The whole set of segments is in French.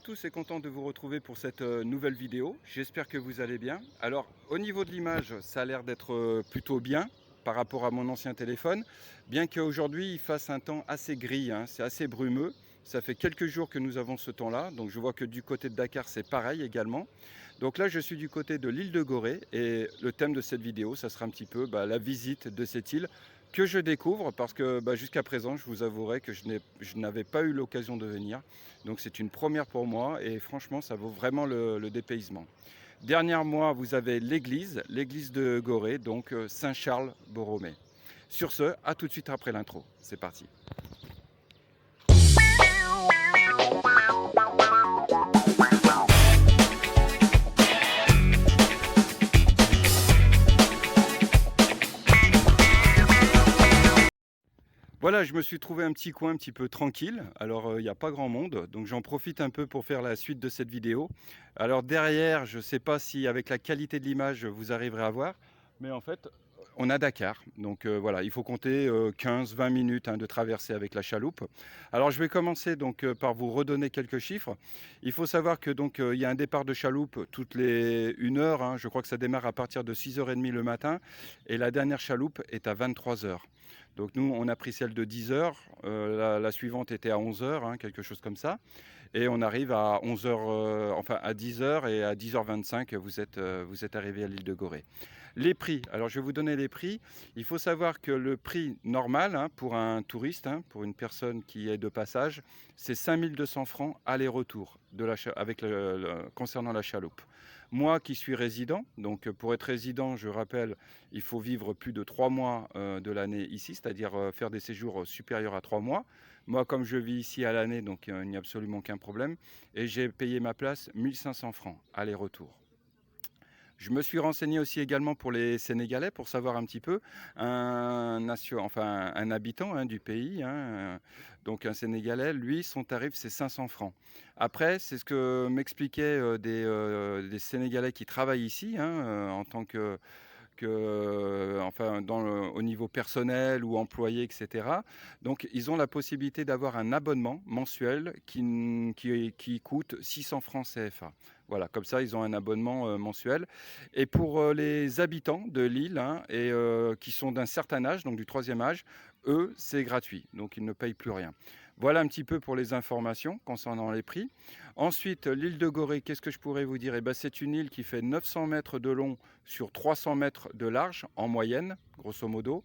à tous et content de vous retrouver pour cette nouvelle vidéo. J'espère que vous allez bien. Alors au niveau de l'image, ça a l'air d'être plutôt bien par rapport à mon ancien téléphone. Bien qu'aujourd'hui il fasse un temps assez gris, hein, c'est assez brumeux. Ça fait quelques jours que nous avons ce temps-là. Donc je vois que du côté de Dakar c'est pareil également. Donc là je suis du côté de l'île de Gorée et le thème de cette vidéo, ça sera un petit peu la visite de cette île que je découvre parce que jusqu'à présent, je vous avouerai que je n'avais pas eu l'occasion de venir. Donc c'est une première pour moi et franchement, ça vaut vraiment le dépaysement. Derrière moi, vous avez l'église de Gorée, donc Saint-Charles-Borromée. Sur ce, à tout de suite après l'intro. C'est parti. Voilà, je me suis trouvé un petit coin un petit peu tranquille. Alors, il n'y a pas grand monde, donc j'en profite un peu pour faire la suite de cette vidéo. Alors derrière, je ne sais pas si avec la qualité de l'image, vous arriverez à voir, mais en fait, on a Dakar. Donc voilà, il faut compter 15-20 minutes de traversée avec la chaloupe. Alors je vais commencer par vous redonner quelques chiffres. Il faut savoir que il y a un départ de chaloupe toutes les 1 heure. Je crois que ça démarre à partir de 6h30 le matin et la dernière chaloupe est à 23h. Donc nous, on a pris celle de 10 heures, la suivante était à 11 heures, quelque chose comme ça. Et on arrive à 11 heures, enfin à 10 heures et à 10h25, vous êtes arrivé à l'île de Gorée. Les prix, alors je vais vous donner les prix. Il faut savoir que le prix normal pour un touriste, pour une personne qui est de passage, c'est 5200 francs aller-retour concernant la chaloupe. Moi qui suis résident, donc pour être résident, je rappelle, il faut vivre plus de 3 mois de l'année ici, c'est-à-dire faire des séjours supérieurs à 3 mois. Moi, comme je vis ici à l'année, donc il n'y a absolument aucun problème. Et j'ai payé ma place 1500 francs aller-retour. Je me suis renseigné aussi également pour les Sénégalais pour savoir un petit peu un habitant du pays, donc un Sénégalais, lui, son tarif c'est 500 francs. Après, c'est ce que m'expliquaient des Sénégalais qui travaillent ici en tant au niveau personnel ou employé, etc. Donc, ils ont la possibilité d'avoir un abonnement mensuel qui coûte 600 francs CFA. Voilà, comme ça, ils ont un abonnement mensuel. Et pour les habitants de l'île qui sont d'un certain âge, donc du 3e âge, eux, c'est gratuit. Donc, ils ne payent plus rien. Voilà un petit peu pour les informations concernant les prix. Ensuite, l'île de Gorée, qu'est-ce que je pourrais vous dire? C'est une île qui fait 900 mètres de long sur 300 mètres de large en moyenne, grosso modo.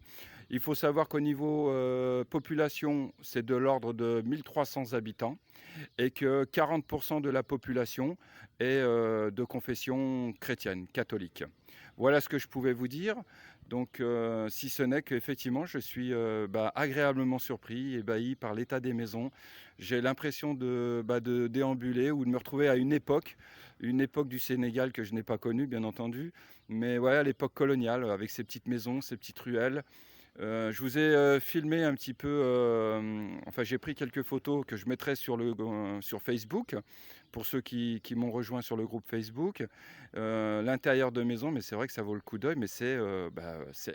Il faut savoir qu'au niveau population, c'est de l'ordre de 1300 habitants et que 40% de la population est de confession chrétienne, catholique. Voilà ce que je pouvais vous dire. Donc, si ce n'est qu'effectivement, je suis agréablement surpris, ébahi par l'état des maisons. J'ai l'impression de déambuler ou de me retrouver à une époque du Sénégal que je n'ai pas connue, bien entendu, mais voilà, l'époque coloniale, avec ces petites maisons, ces petites ruelles. Je vous ai filmé un petit peu, j'ai pris quelques photos que je mettrai sur Facebook, pour ceux qui m'ont rejoint sur le groupe Facebook. L'intérieur de maison, mais c'est vrai que ça vaut le coup d'œil, mais c'est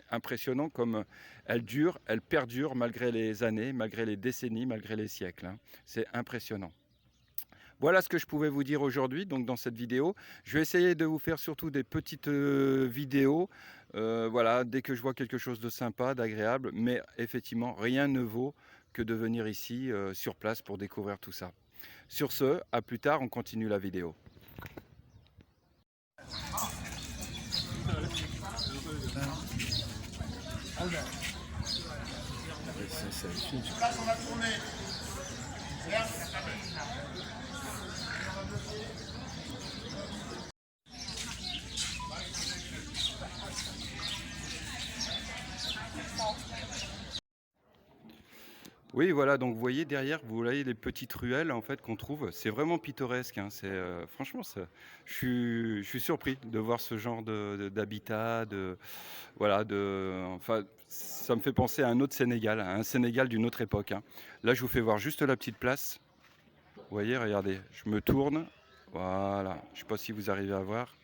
impressionnant comme elle perdure malgré les années, malgré les décennies, malgré les siècles. C'est impressionnant. Voilà ce que je pouvais vous dire aujourd'hui donc dans cette vidéo. Je vais essayer de vous faire surtout des petites vidéos, voilà, dès que je vois quelque chose de sympa, d'agréable, mais effectivement, rien ne vaut que de venir ici sur place pour découvrir tout ça. Sur ce, à plus tard, on continue la vidéo. Oui, voilà, donc vous voyez derrière, vous voyez les petites ruelles en fait qu'on trouve. C'est vraiment pittoresque. Franchement, je suis surpris de voir ce genre d'habitat, voilà, ça me fait penser à un autre Sénégal, à un Sénégal d'une autre époque. Là, je vous fais voir juste la petite place. Vous voyez, regardez, je me tourne. Voilà, je ne sais pas si vous arrivez à voir.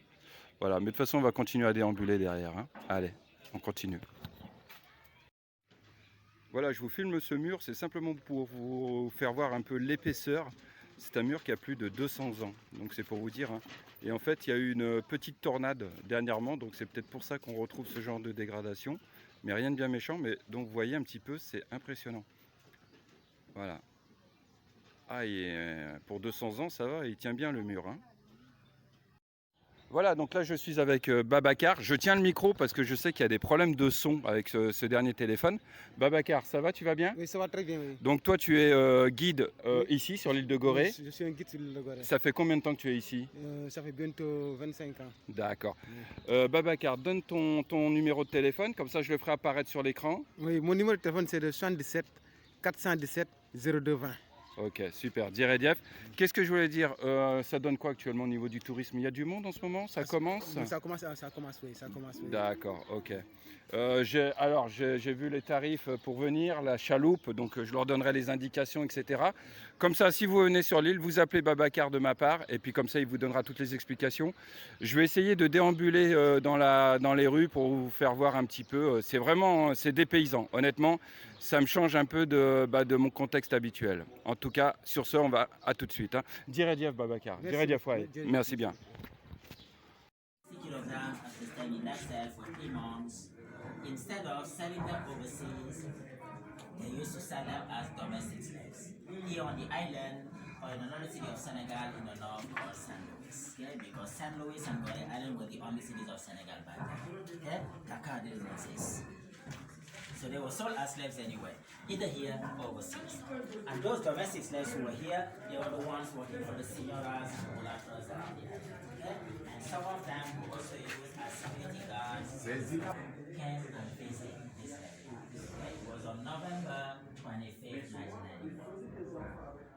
Voilà, mais de toute façon, on va continuer à déambuler derrière. Allez, on continue. Voilà, je vous filme ce mur, c'est simplement pour vous faire voir un peu l'épaisseur C'est un mur qui a plus de 200 ans, donc c'est pour vous dire, hein. Et en fait, il y a eu une petite tornade dernièrement, donc c'est peut-être pour ça qu'on retrouve ce genre de dégradation. Mais rien de bien méchant, mais donc vous voyez un petit peu, c'est impressionnant. Voilà. Ah, et pour 200 ans, ça va, il tient bien le mur, hein. Voilà, donc là je suis avec Babacar. Je tiens le micro parce que je sais qu'il y a des problèmes de son avec ce dernier téléphone. Babacar, ça va, tu vas bien? Oui, ça va très bien, oui. Donc toi tu es guide Oui. ici sur l'île de Gorée. Oui, je suis un guide sur l'île de Gorée. Ça fait combien de temps que tu es ici? Ça fait bientôt 25 ans. D'accord. Babacar, donne ton numéro de téléphone, comme ça je le ferai apparaître sur l'écran. Oui, mon numéro de téléphone c'est le 77 417 0220. Ok, super. Diredief. Qu'est-ce que je voulais dire? Ça donne quoi actuellement au niveau du tourisme? Il y a du monde en ce moment? Ça commence? Oui, ça commence, oui, ça commence, oui. D'accord, ok. J'ai vu les tarifs pour venir, la chaloupe, donc je leur donnerai les indications, etc. Comme ça, si vous venez sur l'île, vous appelez Babacar de ma part, et puis comme ça, il vous donnera toutes les explications. Je vais essayer de déambuler dans les rues pour vous faire voir un petit peu. C'est dépaysant. Honnêtement, ça me change un peu de mon contexte habituel. En tout cas, sur ce, on va à tout de suite, hein. Diredief Babacar. Diredief, ouais. Merci bien. Kilograms of systemic lifestyle for 3 months. Instead of selling them overseas, they used to sell them as domestic slaves. Here on the island, or in another city of Senegal in the north called Saint Louis. Okay? Because Saint Louis and Gorée Island were the only cities of Senegal back then. Okay? Dakar didn't exist. So they were sold as slaves anyway, either here or overseas. And those domestic slaves who were here, they were the ones working for the signoras and mulattoes around the island. Okay? And some of them who also used as security guards came and visited this area. Okay? It was on November 25th, 1994.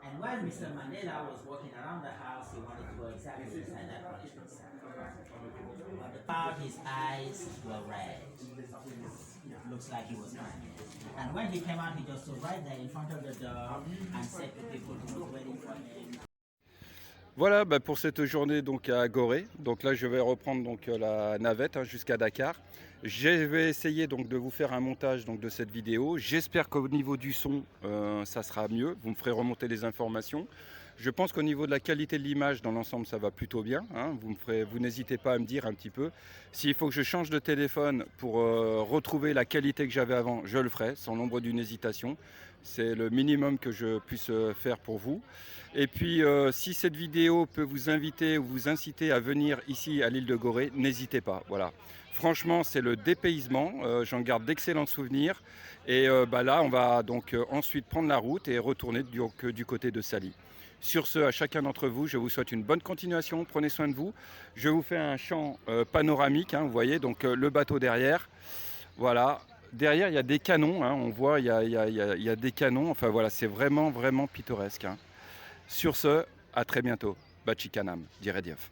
And while Mr. Mandela was walking around the house, he wanted to go exactly inside that punishment cell. But his eyes were red. Looks like he was crying. And when he came out, he just stood right there in front of the door and said to people who were waiting for him. Voilà, pour cette journée donc à Gorée. Donc là, je vais reprendre donc la navette, hein, jusqu'à Dakar. Je vais essayer donc de vous faire un montage donc de cette vidéo. J'espère qu'au niveau du son, ça sera mieux. Vous me ferez remonter les informations. Je pense qu'au niveau de la qualité de l'image, dans l'ensemble, ça va plutôt bien, hein. Vous n'hésitez pas à me dire un petit peu. S'il faut que je change de téléphone pour retrouver la qualité que j'avais avant, je le ferai, sans l'ombre d'une hésitation. C'est le minimum que je puisse faire pour vous. Et puis, si cette vidéo peut vous inviter ou vous inciter à venir ici à l'île de Gorée, n'hésitez pas. Voilà. Franchement, c'est le dépaysement. J'en garde d'excellents souvenirs. Et là, on va donc ensuite prendre la route et retourner du côté de Sali. Sur ce, à chacun d'entre vous, je vous souhaite une bonne continuation. Prenez soin de vous. Je vous fais un champ panoramique, hein, vous voyez, donc le bateau derrière. Voilà. Derrière, il y a des canons, hein, on voit, il y a des canons. Enfin voilà, c'est vraiment, vraiment pittoresque, hein. Sur ce, à très bientôt. Bachikanam, Diredief.